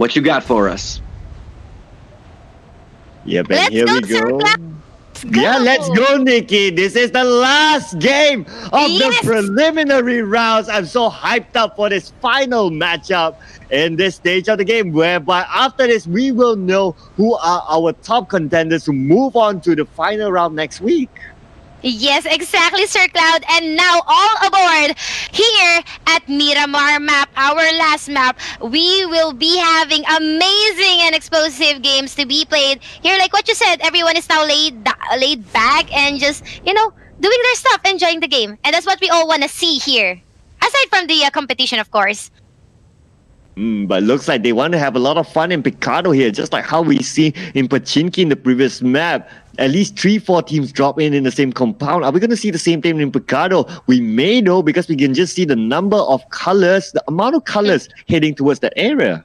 What you got for us? Yep, and here we go. Yeah, let's go, Nikki. This is the last game of the preliminary rounds. I'm so hyped up for this final matchup in this stage of the game, whereby after this, we will know who are our top contenders to move on to the final round next week. Yes, exactly, Sir Cloud. And now all aboard here at Miramar map, our last map. We will be having amazing and explosive games to be played here. Like what you said, everyone is now laid back and just, you know, doing their stuff, enjoying the game. And that's what we all want to see here. Aside from the competition, of course. But looks like they want to have a lot of fun in Picado here, just like how we see in Pachinki in the previous map. At least 3-4 teams drop in the same compound. Are we going to see the same thing in Picado? We may know, because we can just see the number of colors, the amount of colors heading towards that area.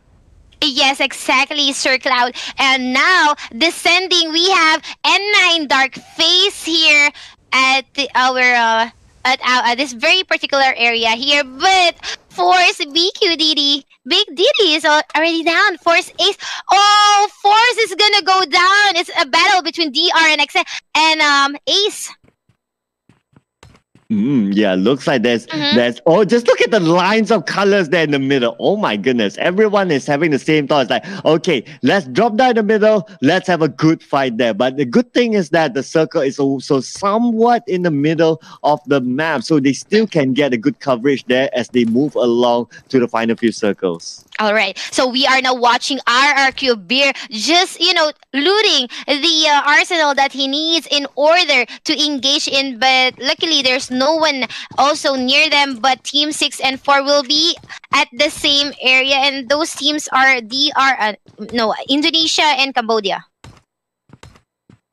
Yes, exactly, Sir Cloud. And now, descending, we have N9 Dark Face here at our this very particular area here. But Force BQDD, Big Diddy is already down. Force Ace. Oh, Force is gonna go down. It's a battle between DRANX and Ace. Yeah, looks like there's oh, just look at the lines of colors there in the middle. Oh my goodness, everyone is having the same thoughts, like, okay, let's drop down the middle, let's have a good fight there. But the good thing is that the circle is also somewhat in the middle of the map, so they still can get a good coverage there as they move along to the final few circles. All right, so we are now watching RRQ Beer just, you know, looting the arsenal that he needs in order to engage in, but luckily there's no one also near them, but Team 6 and 4 will be at the same area, and those teams are Indonesia and Cambodia.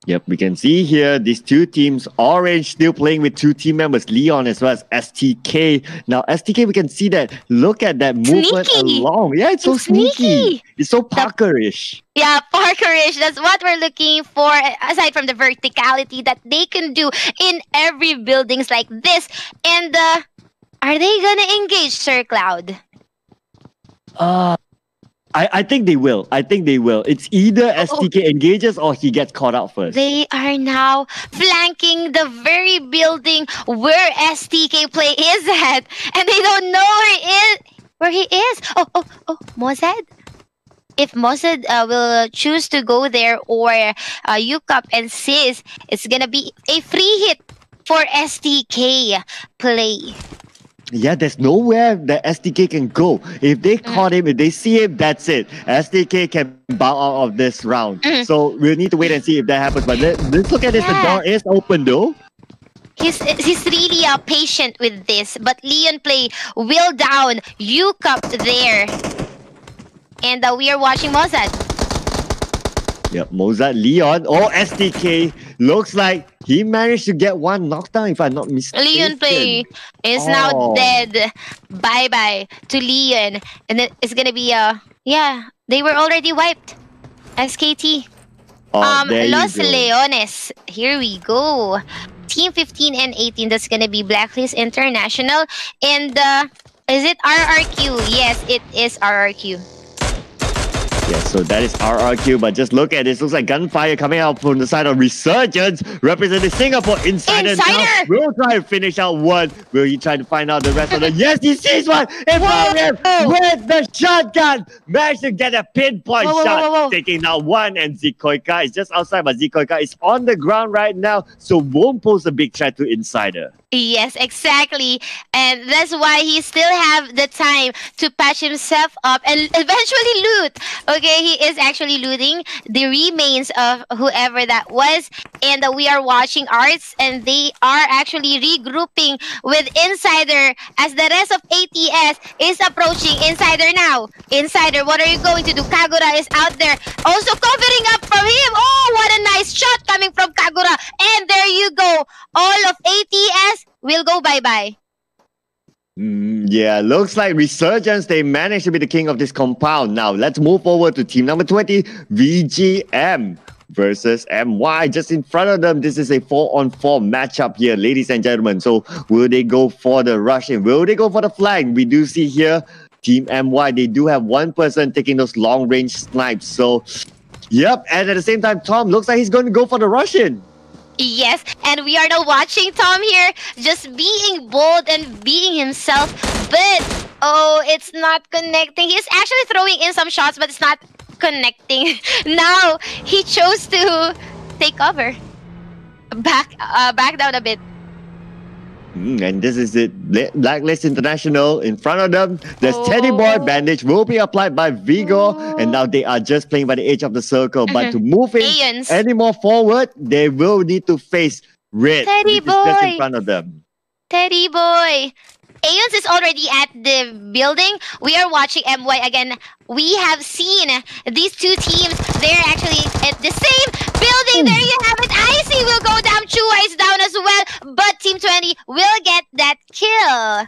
Yep, we can see here these two teams. Orange still playing with two team members, Leon as well as STK. Now, STK, we can see that. Look at that movement along. Yeah, it's so sneaky. It's so Parkerish. Yeah, Parkerish. That's what we're looking for, aside from the verticality that they can do in every buildings like this. And are they gonna engage, Sir Cloud? I think they will. I think they will. It's either STK engages or he gets caught out first. They are now flanking the very building where STK play is at, and they don't know where he is. Oh, MOZZAD. If MOZZAD will choose to go there, or UCUP and CIS, it's gonna be a free hit for STK play. Yeah, there's nowhere that STK can go. If they caught him, if they see him, that's it. STK can bow out of this round. So we'll need to wait and see if that happens. But let's look at this. The door is open though. He's really patient with this. But Leon play will down UCUP there. And we are watching MOZZAD. Yep, MOZZAD, Leon. Oh, STK. Looks like he managed to get one knockdown, if I'm not mistaken. Leon play is now dead. Bye-bye to Leon. And then it's gonna be, yeah, they were already wiped. SKT. Los Leones. Here we go. Team 15 and 18, that's gonna be Blacklist International. And, is it RRQ? Yes, it is RRQ. Yes, so that is RRQ, but just look at this. Looks like gunfire coming out from the side of Resurgence, representing Singapore. Insider! Now will try to finish out one. Will he try to find out the rest of the... Yes, he sees one! In front of him with the shotgun! Managed to get a pinpoint shot, taking out one, and Zikoika is just outside, but Zikoika is on the ground right now, so won't pose a big threat to Insider. Yes, exactly. And that's why he still have the time to patch himself up and eventually loot. Okay, he is actually looting the remains of whoever that was. And we are watching Arts, and they are actually regrouping with Insider as the rest of ATS is approaching Insider now. Insider, what are you going to do? Kagura is out there also covering up from him. Oh, what a nice shot coming from Kagura. And there you go. All of ATS will go bye-bye. Yeah, looks like Resurgence, they managed to be the king of this compound. Now, let's move over to team number 20, VGM versus MY. Just in front of them, this is a 4-on-4 matchup here, ladies and gentlemen. So, will they go for the rush in? Will they go for the flank? We do see here Team MY, they do have one person taking those long-range snipes. So, yep. And at the same time, Tom looks like he's going to go for the Russian. Yes, and we are now watching Tom here just being bold and being himself. But, oh, it's not connecting. He's actually throwing in some shots, but it's not connecting. Now, he chose to take cover. Back down a bit. And this is it. Blacklist International in front of them. There's Teddy Boy. Bandage will be applied by Vigo. And now they are just playing by the edge of the circle. But to move in any more forward, they will need to face Red. Teddy Boy. Just in front of them. Teddy Boy. Aeons is already at the building. We are watching MY again. We have seen these two teams. They're actually at the same building. There you have it. Icy will go down. Chua is down as well. But Team 20 will get that kill.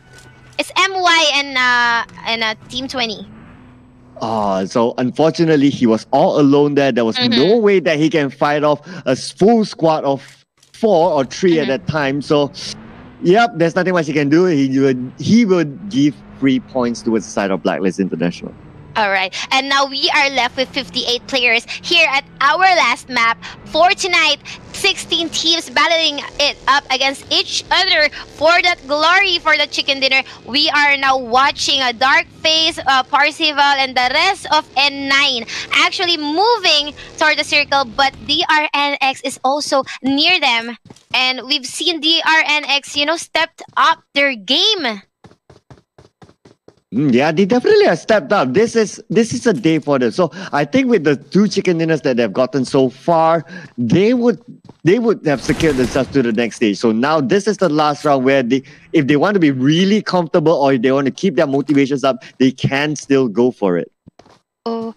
It's MY and Team 20. Oh, so unfortunately, he was all alone there. There was no way that he can fight off a full squad of 4 or 3 at that time. So... yep, there's nothing much he can do. He would give 3 points towards the side of Blacklist International. All right, and now we are left with 58 players here at our last map. For tonight, 16 teams battling it up against each other for that glory for the chicken dinner. We are now watching a Dark Face, Parzival, and the rest of N9 actually moving toward the circle, but DRNX is also near them. And we've seen DRNX, stepped up their game. Yeah, they definitely have stepped up. This is a day for them. So I think with the 2 chicken dinners that they've gotten so far, they would have secured themselves to the next stage. So now this is the last round where if they want to be really comfortable or if they want to keep their motivations up, they can still go for it. Oh,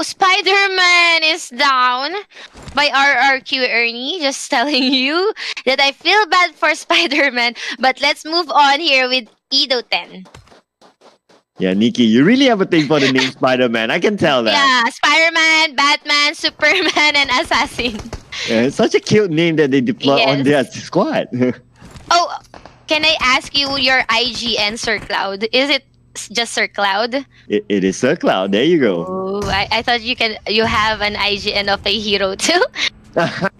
Spider-Man is down by RRQ Ernie. Just telling you that I feel bad for Spider-Man. But let's move on here with Edo 10. Yeah, Nikki, you really have a thing for the name Spider-Man. I can tell that. Yeah, Spider-Man, Batman, Superman, and Assassin. Yeah, it's such a cute name that they deploy on their squad. Oh, can I ask you your IGN, Sir Cloud? Is it just Sir Cloud? It is Sir Cloud. There you go. Oh, I thought you have an IGN of a hero too.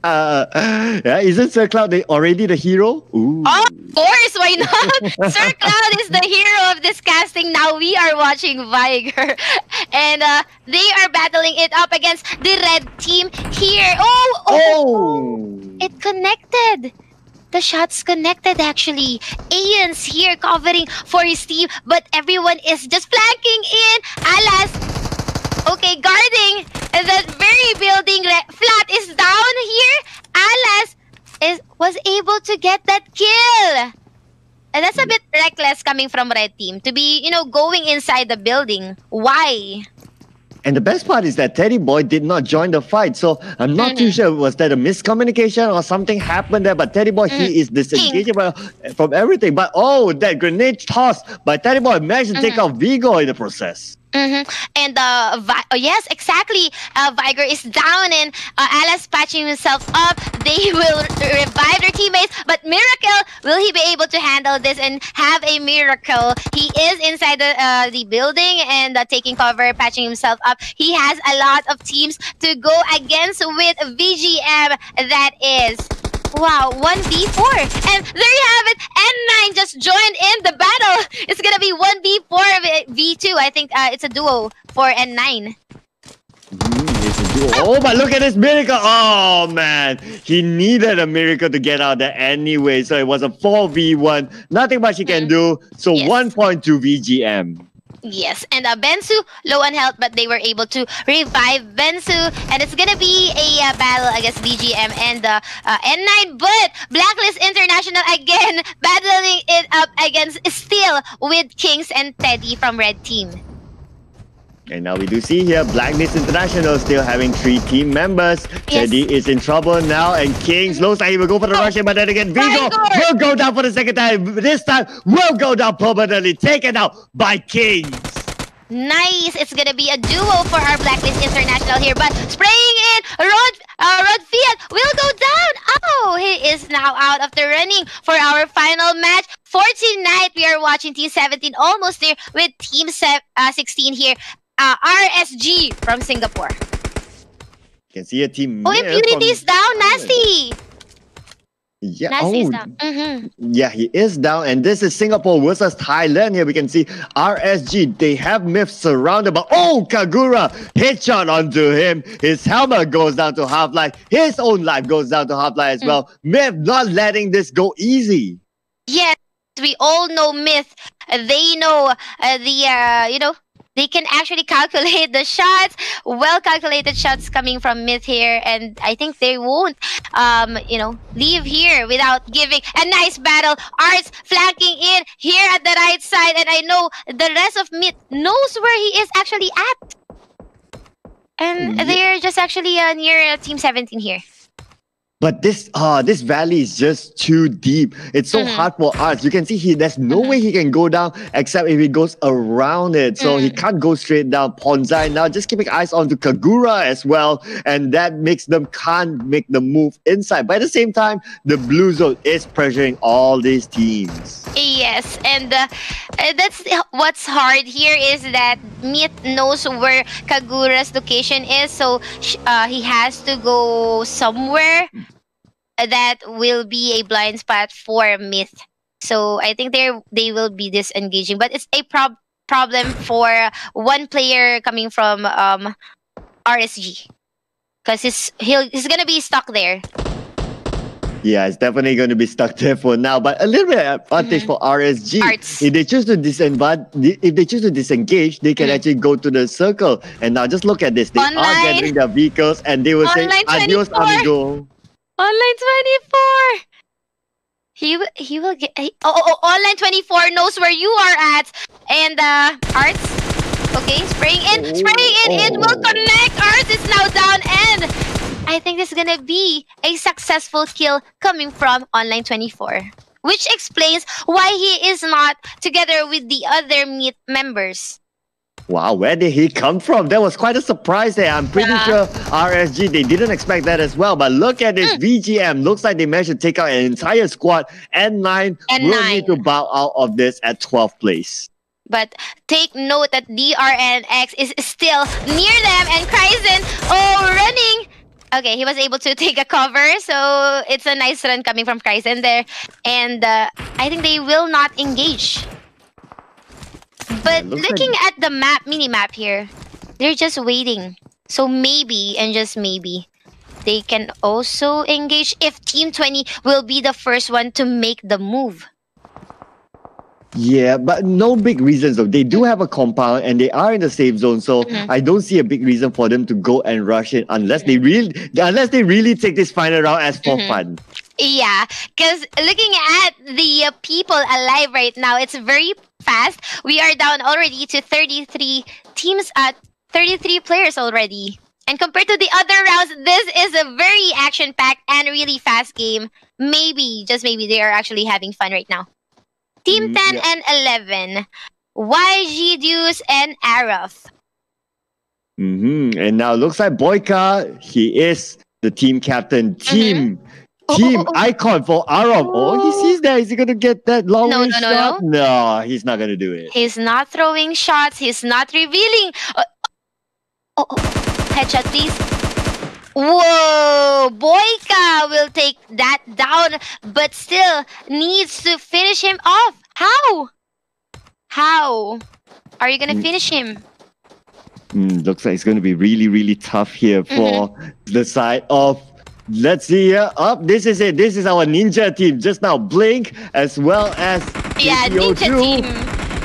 Yeah, isn't Sir Cloud already the hero? Ooh. Oh, of course, why not? Sir Cloud is the hero of this casting. Now we are watching Viger. And they are battling it up against the red team here. Oh! It connected. The shots connected actually. Aeons here covering for his team, but everyone is just flanking in. Alas, okay, guarding that very building. Flat is down here. Alas was able to get that kill. And that's a bit reckless coming from red team to be, going inside the building. Why? And the best part is that Teddy Boy did not join the fight. So I'm not too sure, was that a miscommunication or something happened there? But Teddy Boy, he is disengaged from everything. But that grenade toss by Teddy Boy managed to take out Vigo in the process. And yes, exactly. Viger is down and Alas patching himself up. They will revive their teammates, but Miracle, will he be able to handle this and have a miracle? He is inside the building and taking cover, patching himself up. He has a lot of teams to go against with VGM. That is... wow, 1v4. And there you have it. N9 just joined in the battle. It's going to be 1v4 v2. I think it's a duo for N9. It's a duo. Oh, but look at this miracle. Oh, man. He needed a miracle to get out there anyway. So it was a 4v1. Nothing much he can do. So 1 point to VGM. Yes, and BENSU low on health, but they were able to revive BENSU, and it's gonna be a battle against VGM and N9. But Blacklist International again battling it up against still with Kings and Teddy from red team. And now we do see here Blacklist International still having 3 team members. Teddy is in trouble now, and Kings looks like he will go for the Russian, but then again, Vigo will go down for the second time. This time will go down permanently, taken out by Kings. Nice. It's gonna be a duo for our Blacklist International here, but spraying in ROADFIAT will go down. Oh, he is now out of the running for our final match. For tonight, we are watching Team 17 almost there with Team 16 here. RSG from Singapore. You can see a team. Oh, Impunity is down. Nasty. Yeah, Nasty is down. Yeah, he is down, and this is Singapore versus Thailand. Here we can see RSG. They have Myth surrounded, but Kagura headshot onto him. His helmet goes down to half-life. His own life goes down to half-life as well. Myth not letting this go easy. Yes, we all know Myth. They know they can actually calculate the shots. Well-calculated shots coming from Myth here, and I think they won't, leave here without giving a nice battle. Arts flanking in here at the right side, and I know the rest of Myth knows where he is actually at. And they're just actually near Team 17 here. But this valley is just too deep. It's so hard for us. You can see there's no way he can go down except if he goes around it. So he can't go straight down. PONDZ now just keeping eyes on to Kagura as well. And that makes them can't make the move inside. But at the same time, the blue zone is pressuring all these teams. Yes, and that's what's hard here is that Myth knows where Kagura's location is. So he has to go somewhere that will be a blind spot for Myth. So I think they will be disengaging, but it's a problem for one player coming from RSG, because he's gonna be stuck there. Yeah, it's definitely going to be stuck there for now. But a little bit of advantage for RSG. If they choose to disengage, they can actually go to the circle. And now just look at this. They are gathering their vehicles, and they will say, "Adios, amigo." Online 24. He will get. Online 24 knows where you are at, and Arts. Okay, spraying in. It will connect. Arts is now down, and I think this is gonna be a successful kill coming from Online 24, which explains why he is not together with the other Myth members. Wow, where did he come from? That was quite a surprise there. I'm pretty sure RSG, they didn't expect that as well. But look at this VGM. Looks like they managed to take out an entire squad. N9 will need to bow out of this at 12th place. But take note that DRANX is still near them, and CRYZEN, running. Okay, he was able to take a cover, so it's a nice run coming from CRYZEN there. And I think they will not engage. But looking at the mini-map here, they're just waiting. So maybe, and just maybe, they can also engage if Team 20 will be the first one to make the move. Yeah, but no big reasons though. They do have a compound and they are in the safe zone, so I don't see a big reason for them to go and rush it unless they really take this final round as for fun. Yeah, because looking at the people alive right now, it's very fast. We are down already to 33 teams at 33 players already. And compared to the other rounds, this is a very action-packed and really fast game. Maybe, just maybe, they are actually having fun right now. Team 10 and 11, YG Deuce and AROV. And now it looks like BOYKA, he is the team captain. Team icon for AROV. Oh, he sees that. Is he going to get that long range shot? No, he's not going to do it. He's not throwing shots. He's not revealing. Headshot, please. Whoa, BOYKA will take that down, but still needs to finish him off. How? How are you gonna finish him? Looks like it's gonna be really, really tough here for the side of. Let's see here. This is it. This is our ninja team. Just now, Blink as well as ninja team.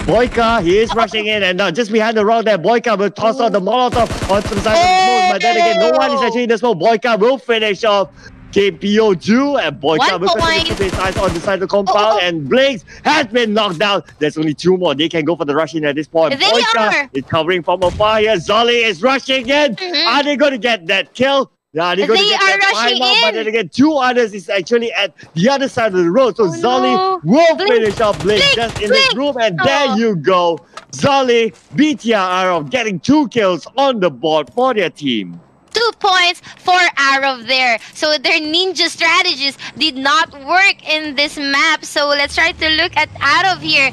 BOYKA, he is rushing in, and now just behind the rock there, BOYKA will toss out the Molotov onto the side of the smoke, but then again, no one is actually in the smoke. BOYKA will finish off KPO2, and BOYKA will continue to keep his eyes on the side of the compound, and Blinks has been knocked down. There's only 2 more. They can go for the rush in at this point. BOYKA is covering from afar here. ZULLY is rushing in. Are they going to get that kill? Yeah, they're going to They get are that rushing time out, but in. then again, 2 others is actually at the other side of the road. So ZULLY will finish off Blink just in this room, and there you go. ZULLY, BTR of getting 2 kills on the board for their team. 2 points for AROV there. So their ninja strategies did not work in this map. So let's try to look at AROV here.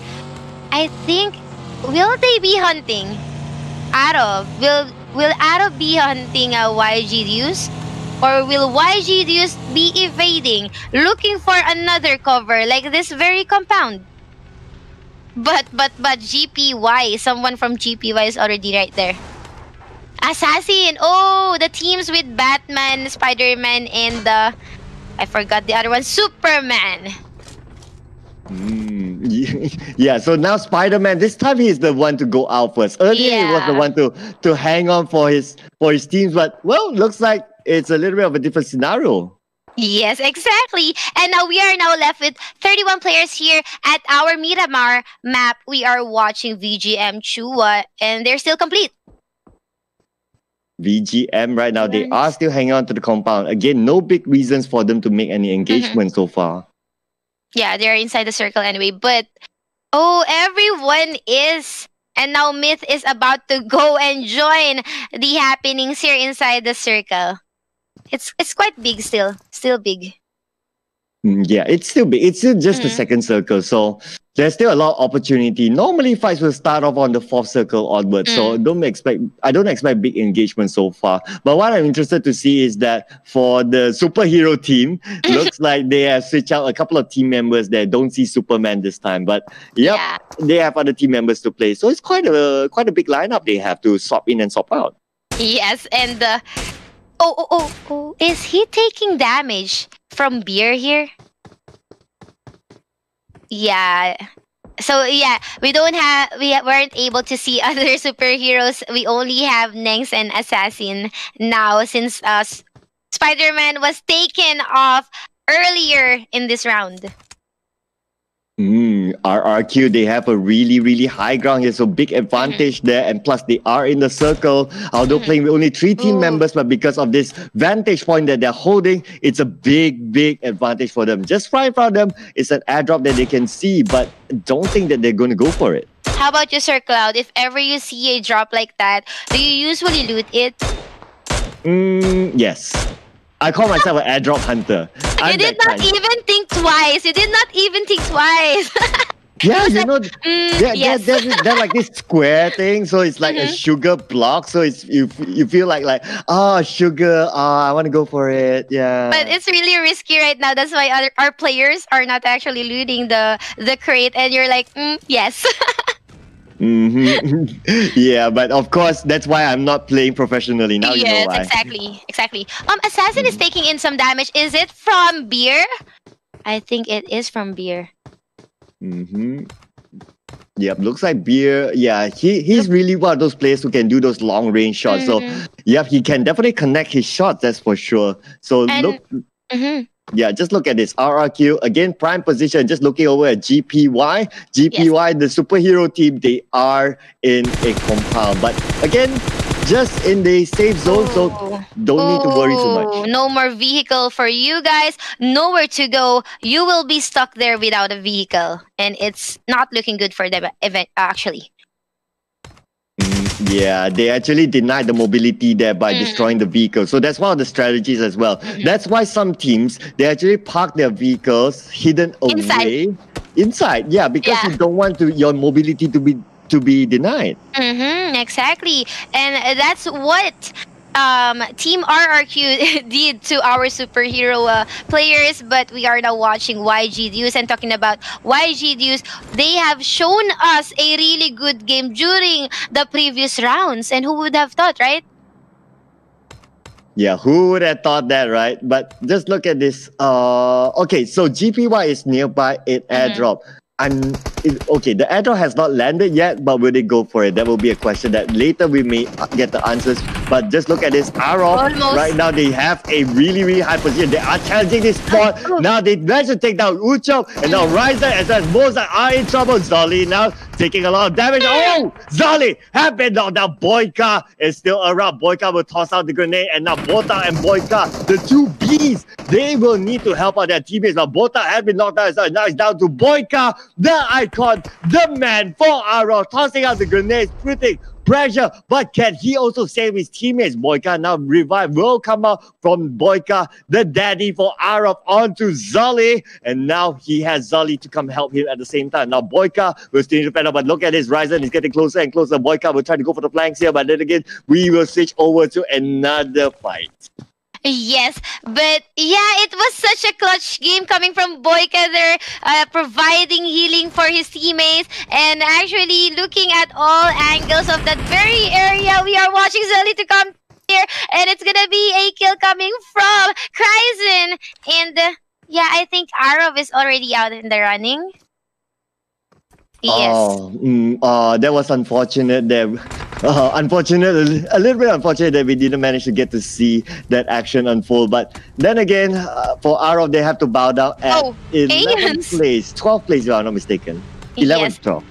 I think, will they be hunting? AROV, will AROV be hunting a YG Deuce? Or will YG Deuce be evading, looking for another cover like this very compound? But GPY, someone from GPY is already right there. Assassin! Oh, the teams with Batman, Spider-Man, and I forgot the other one, Superman. Yeah, so now Spider-Man, this time he's the one to go out first. Earlier he was the one to hang on for his teams, but well, looks like it's a little bit of a different scenario. Yes, exactly. And now we are left with 31 players here at our Miramar map. We are watching VGM Chua, and they're still complete. VGM right now, they are still hanging on to the compound. Again, no big reasons for them to make any engagement so far. Yeah, they're inside the circle anyway. But, oh, everyone is. And now Myth is about to go and join the happenings here inside the circle. It's quite big still. Still big. Yeah, it's still big. It's still just the second circle. So there's still a lot of opportunity. Normally fights will start off on the 4th circle onwards. So I don't expect big engagement so far. But what I'm interested to see is that for the superhero team, looks like they have switched out a couple of team members that don't see Superman this time. But they have other team members to play. So it's quite a big lineup they have to swap in and swap out. Yes, and oh, is he taking damage from beer here? Yeah. So yeah, we weren't able to see other superheroes. We only have Nengs and Assassin now since Spider-Man was taken off earlier in this round. RRQ, they have a really high ground here, so big advantage there, and plus they are in the circle, although playing with only 3 team members, but because of this vantage point that they're holding, it's a big advantage for them. Just right in front of them is an airdrop that they can see, but don't think that they're going to go for it. How about you, Sir Cloud? If ever you see a drop like that, do you usually loot it? Yes. I call myself an airdrop hunter. You did not even think twice. You did not even think twice. Yeah, you know, they're like this square thing, so it's like a sugar block. So it's you feel like sugar. I want to go for it. Yeah. But it's really risky right now. That's why our players are not actually looting the crate, and you're like, yes. Yeah, but of course that's why I'm not playing professionally now. Yes, you know why. exactly. Assassin is taking in some damage. Is it from beer? I think it is from beer. Yep, looks like beer. Yeah, he's really one of those players who can do those long range shots. So yep, he can definitely connect his shots. That's for sure. So yeah, just look at this. RRQ, again, prime position, just looking over at GPY. GPY, the superhero team, they are in a compound. But again, just in the safe zone, so don't need to worry too much. No more vehicle for you guys. Nowhere to go. You will be stuck there without a vehicle. And it's not looking good for them, actually. Yeah, they actually denied the mobility there by destroying the vehicle. So that's one of the strategies as well. That's why some teams, they actually park their vehicles hidden away. Inside, yeah, because you don't want your mobility to be denied. Exactly. And that's what Team RRQ did to our superhero players. But we are now watching YG Deuce, and talking about YG Deuce, they have shown us a really good game during the previous rounds. And who would have thought, right? Yeah, who would have thought that, right? But just look at this. Okay, so GPY is nearby an airdrop. Okay, the airdrop has not landed yet, but will they go for it? That will be a question that later we may get the answers. But just look at this AROV. Right now, they have a really high position. They are challenging this spot. Now they managed to take down UCUP, and now Razer as well as MOZZAD are in trouble. ZULLY now taking a lot of damage. Oh, ZULLY have been knocked down. BOYKA is still around. BOYKA will toss out the grenade, and now Bota and BOYKA, the two Bs, they will need to help out their teammates. Now Bota has been knocked down. Now it's down to BOYKA, the icon, the man for AROV, tossing out the grenades, putting pressure, but can he also save his teammates? BOYKA now revive will come out from BOYKA, the daddy for AROV, onto ZULLY, and now he has ZULLY to come help him at the same time. Now BOYKA will still defend, but look at this, RYZEN is getting closer and closer. BOYKA will try to go for the flanks here, but then again, we will switch over to another fight. Yes, but yeah, it was such a clutch game coming from BOYKA there, providing healing for his teammates and actually looking at all angles of that very area. We are watching ZULLY to come here, and it's gonna be a kill coming from CRYZEN. And yeah, I think AROV is already out in the running. Yes. That was unfortunate. A little bit unfortunate that we didn't manage to get to see that action unfold. But then again, for AROV, they have to bow down at 11th place, 12th place, if I'm not mistaken. 11th, 12th.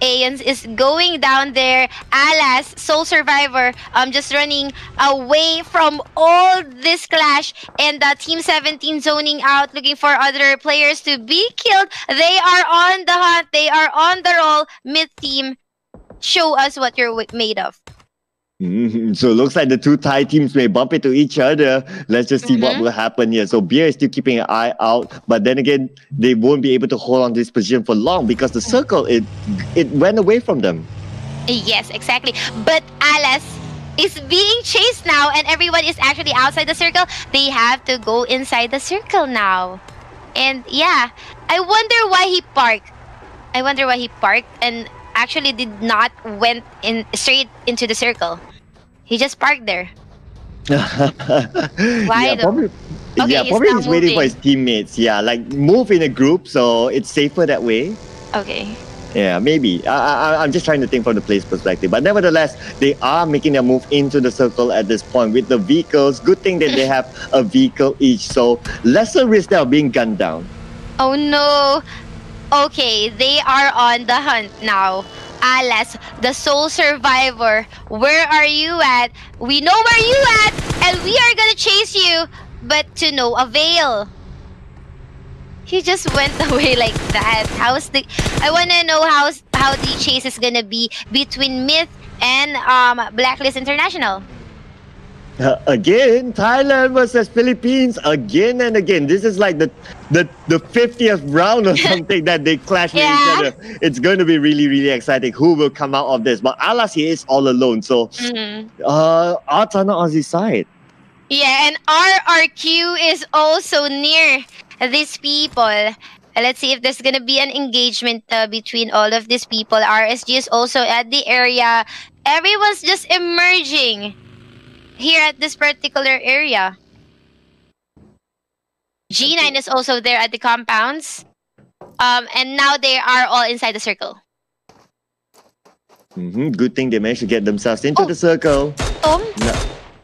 Aeons is going down there. Alas, Soul Survivor, just running away from all this clash, and Team 17 zoning out, looking for other players to be killed. They are on the hunt. They are on the roll. Mid team, show us what you're made of. So it looks like the two Thai teams may bump into each other. Let's just see what will happen here. So Beer is still keeping an eye out, but then again, they won't be able to hold on to this position for long because the circle, it went away from them. Yes, exactly. But Alas is being chased now, and everyone is actually outside the circle. They have to go inside the circle now. And yeah, I wonder why he parked. And actually did not went in straight into the circle. He just parked there. Why probably, okay, probably he's waiting for his teammates. Yeah, like move in a group, so it's safer that way. Okay. Yeah, maybe. I'm just trying to think from the player's perspective. But nevertheless, they are making their move into the circle at this point with the vehicles. Good thing that they have a vehicle each, so lesser risk of being gunned down. Oh no. Okay, they are on the hunt now. Alas, the Soul Survivor, where are you at? We know where you at, and we are gonna chase you, but to no avail. He just went away like that. I wanna know how the chase is gonna be between Myth and Blacklist International. Again, Thailand versus Philippines again and again. This is like the 50th round or something that they clash with each other. It's going to be really, really exciting who will come out of this. But Alas, he is all alone. So odds are not on his side. Yeah, and RRQ is also near these people. Let's see if there's going to be an engagement between all of these people. RSG is also at the area. Everyone's just emerging here at this particular area. G9 is also there at the compounds. And now they are all inside the circle. Good thing they managed to get themselves into the circle.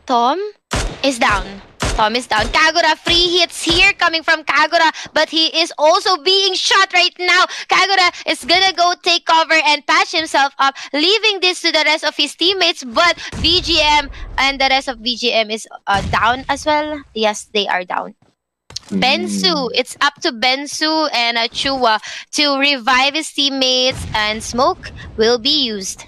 Tom is down. Tom is down. Kagura, free hits here coming from Kagura, but he is also being shot right now. Kagura is gonna go take cover and patch himself up, leaving this to the rest of his teammates, but VGM and the rest of VGM is down as well. Yes, they are down. BENSU, it's up to BENSU and Chua to revive his teammates, and smoke will be used.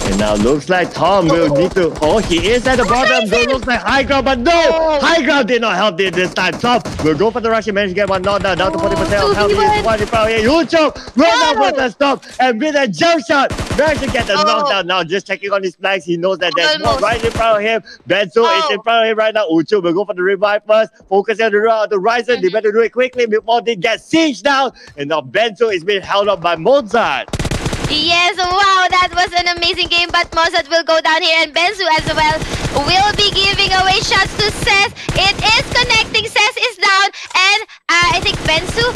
And now looks like Tom will need to... Oh, he is at the bottom. Though looks like high ground, but no! High ground did not help this time. Tom will go for the rush. He managed to get one knockdown, down to 40% of health. He is one in front here. YOODO will not put the stop. And with a jump shot, managed to get the knockdown. Now just checking on his flanks. He knows that there's more right in front of him. BENSU is in front of him right now. YOODO will go for the revive first. Focus on the RYZEN. They better do it quickly before they get sieged down. And now BENSU is being held up by MOZZAD. Yes, wow, that was an amazing game, but MOZZAD will go down here, and BENSU as well will be giving away shots to Seth. It is connecting, Seth is down, and I think BENSU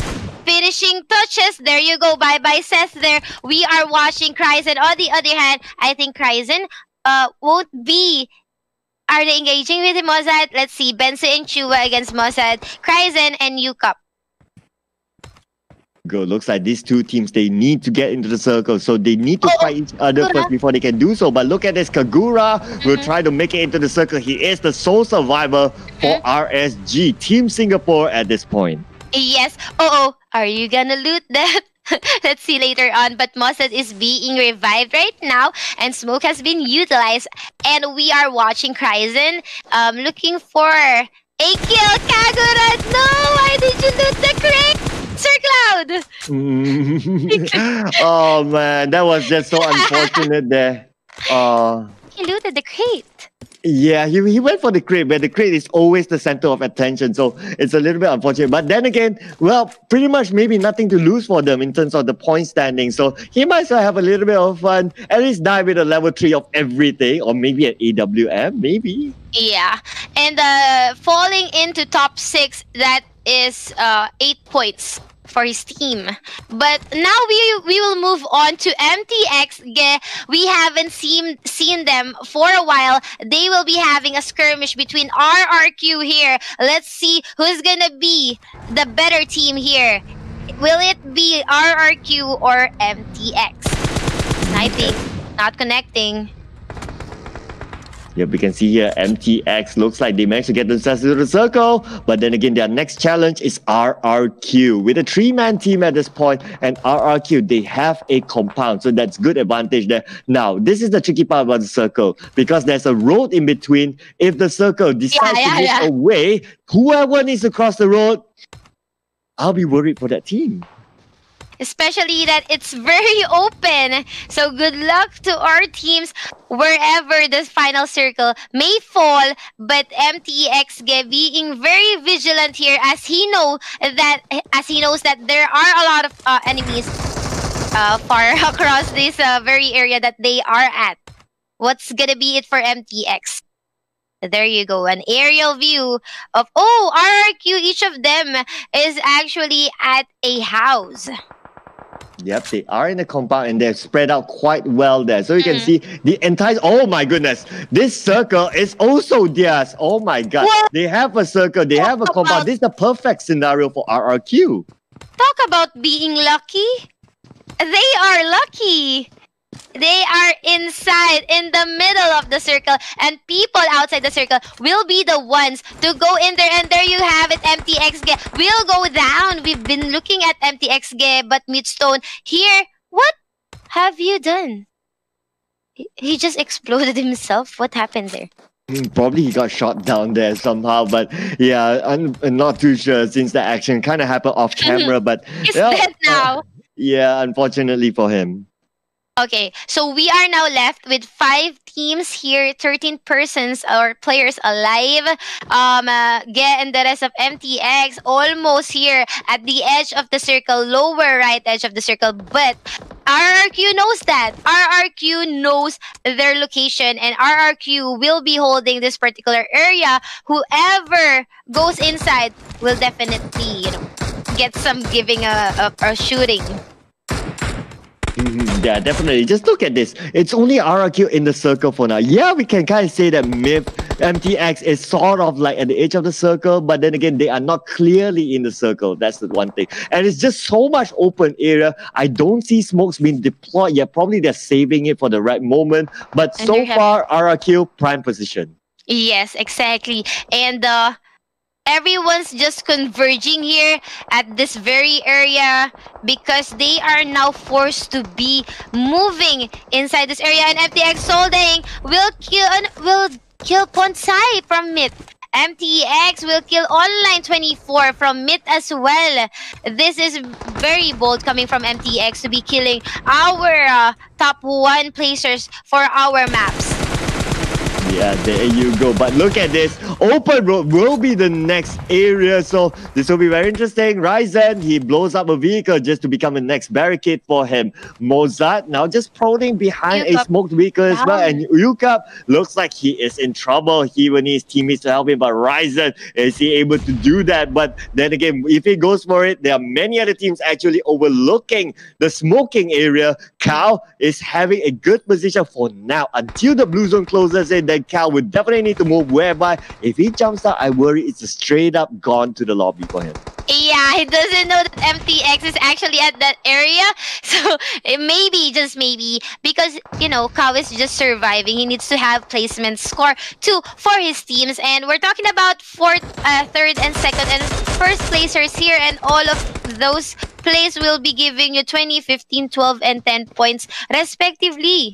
finishing touches. There you go, bye-bye Seth there. We are watching CRYZEN. On the other hand, I think CRYZEN won't be... Are they engaging with MOZZAD? Let's see, BENSU and Chua against MOZZAD, CRYZEN and UCUP. Go. Looks like these two teams, they need to get into the circle. So they need to fight each other first before they can do so. But look at this. Kagura will try to make it into the circle. He is the sole survivor for RSG, Team Singapore at this point. Yes. Are you gonna loot that? Let's see later on. But MOZZAD is being revived right now. And smoke has been utilized. And we are watching CRYZEN looking for a kill. Kagura, no! Why did you loot the crate? Sir Cloud! Oh man, that was just so unfortunate there. He looted the crate. Yeah, he went for the crate, but the crate is always the center of attention, so it's a little bit unfortunate. But then again, well, pretty much maybe nothing to lose for them in terms of the point standing, so he might as well have a little bit of fun, at least die with a level 3 of everything, or maybe an AWM, maybe. Yeah, and falling into top 6, that is 8 points for his team. But now we will move on to MTX. We haven't seen them for a while. They will be having a skirmish between RRQ here. Let's see who's gonna be the better team here. Will it be RRQ or MTX? Sniping, not connecting. Yeah, we can see here MTX looks like they managed to get themselves into the circle, but then again, their next challenge is RRQ with a 3-man team at this point, and RRQ, they have a compound, so that's good advantage there. Now, this is the tricky part about the circle, because there's a road in between. If the circle decides to move away, whoever needs to cross the road, I'll be worried for that team. Especially that it's very open. So good luck to our teams wherever the final circle may fall. But MTX being very vigilant here, as he knows that there are a lot of enemies far across this very area that they are at. What's gonna be it for MTX? There you go, an aerial view of RRQ. Each of them is actually at a house. Yep, they are in a compound and they're spread out quite well there. So you can see the entire... Oh my goodness. This circle is also theirs. Oh my god. What? They have a circle. They have a compound. This is the perfect scenario for RRQ. Talk about being lucky. They are lucky. They are inside, in the middle of the circle, and people outside the circle will be the ones to go in there. And there you have it, MTX will go down. We've been looking at MTX, but Midstone here, what have you done? He just exploded himself. What happened there? Probably he got shot down there somehow, but yeah, I'm not too sure since the action kind of happened off camera. But he's dead now. Yeah, unfortunately for him. Okay, so we are now left with 5 teams here, 13 persons or players alive. And the rest of MTX almost here at the edge of the circle, lower right edge of the circle. But RRQ knows that. RRQ knows their location, and RRQ will be holding this particular area. Whoever goes inside will definitely, get some giving a shooting. Yeah, definitely. Just look at this. It's only RRQ in the circle for now. Yeah, we can kind of say that MTX is sort of like at the edge of the circle, but then again, they are not clearly in the circle. That's the one thing. And it's just so much open area. I don't see smokes being deployed yet. Probably they're saving it for the right moment. But so far, RRQ, prime position. Yes, exactly. And everyone's just converging here at this very area because they are now forced to be moving inside this area. And MTX Solding will kill PONDZ from mid. MTX will kill Online 24 from mid as well. This is very bold coming from MTX to be killing our top 1 placers for our maps. Yeah, there you go. But look at this. Open road will be the next area. So this will be very interesting. CRYZEN, he blows up a vehicle just to become the next barricade for him. MOZZAD now just prodding behind a smoked vehicle as well. And UCUP looks like he is in trouble. He will need his teammates to help him. But CRYZEN, is he able to do that? But then again, if he goes for it, there are many other teams actually overlooking the smoking area. Cal is having a good position for now until the blue zone closes in. Then Cal would definitely need to move, whereby if he jumps out, I worry it's a straight up gone to the lobby for him. Yeah, he doesn't know that MTX is actually at that area. So maybe, just maybe, because, you know, Kao is just surviving. He needs to have placement score too for his teams. And we're talking about fourth, third, and second, and first placers here. And all of those plays will be giving you 20, 15, 12, and 10 points respectively.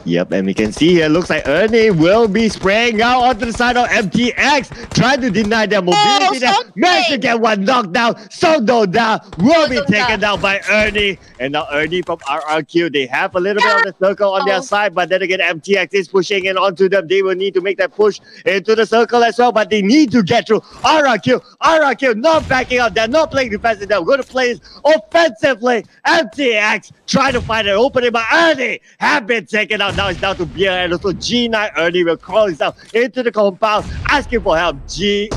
Yep, and we can see here, looks like EARNNY will be spraying out onto the side of MTX, trying to deny their mobility. Managed to get one knocked down. Sondo down, will be taken down by EARNNY. And now EARNNY from RRQ, they have a little bit of the circle on their side, but then again, MTX is pushing in onto them. They will need to make that push into the circle as well, but they need to get through. RRQ not backing up. They're not playing defensive. They're going to play offensively. MTX trying to find an opening, but EARNNY have been taken out. Now it's down to Beer and also G9. EARNNY will crawl himself into the compound, asking for help. GE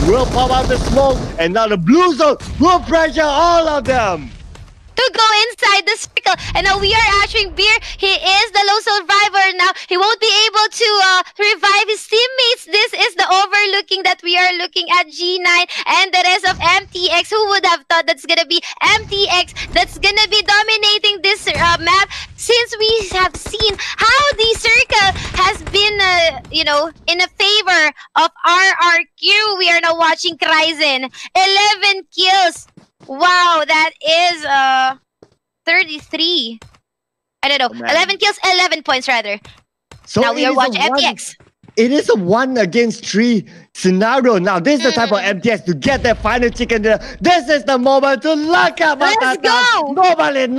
will pop out the smoke, and now the blue zone will pressure all of them to go inside the circle. And now we are ashing Beer. He is the lone survivor now. He won't be able to revive his teammates. This is the overlooking that we are looking at G9 and the rest of MTX. Who would have thought that's gonna be MTX that's gonna be dominating this map, since we have seen how the circle has been, you know, in a favor of RRQ. We are now watching CRYZEN. 11 kills. Wow, that is 33. I don't know. 11 kills, 11 points rather. So now we are watching MTX. It is a 1 against 3 scenario. Now, this is the time for MTX to get their final chicken dinner. This is the moment to lock up. Let's go! Normalin.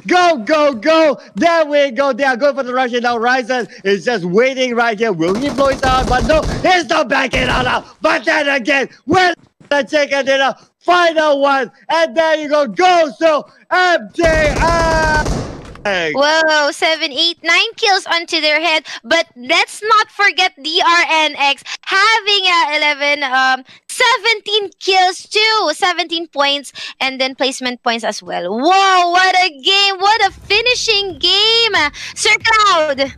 Go. There we go. They are going for the rush. And now Ryzen is just waiting right here. Will he blow it out? But no, he's not backing out now. But then again, when the chicken dinner, final one. And there you go. So, MTX. Whoa, 7, 8, 9 kills onto their head. But let's not forget DRNX having 17 kills too, 17 points, and then placement points as well. Whoa, what a game, what a finishing game. Sir Cloud.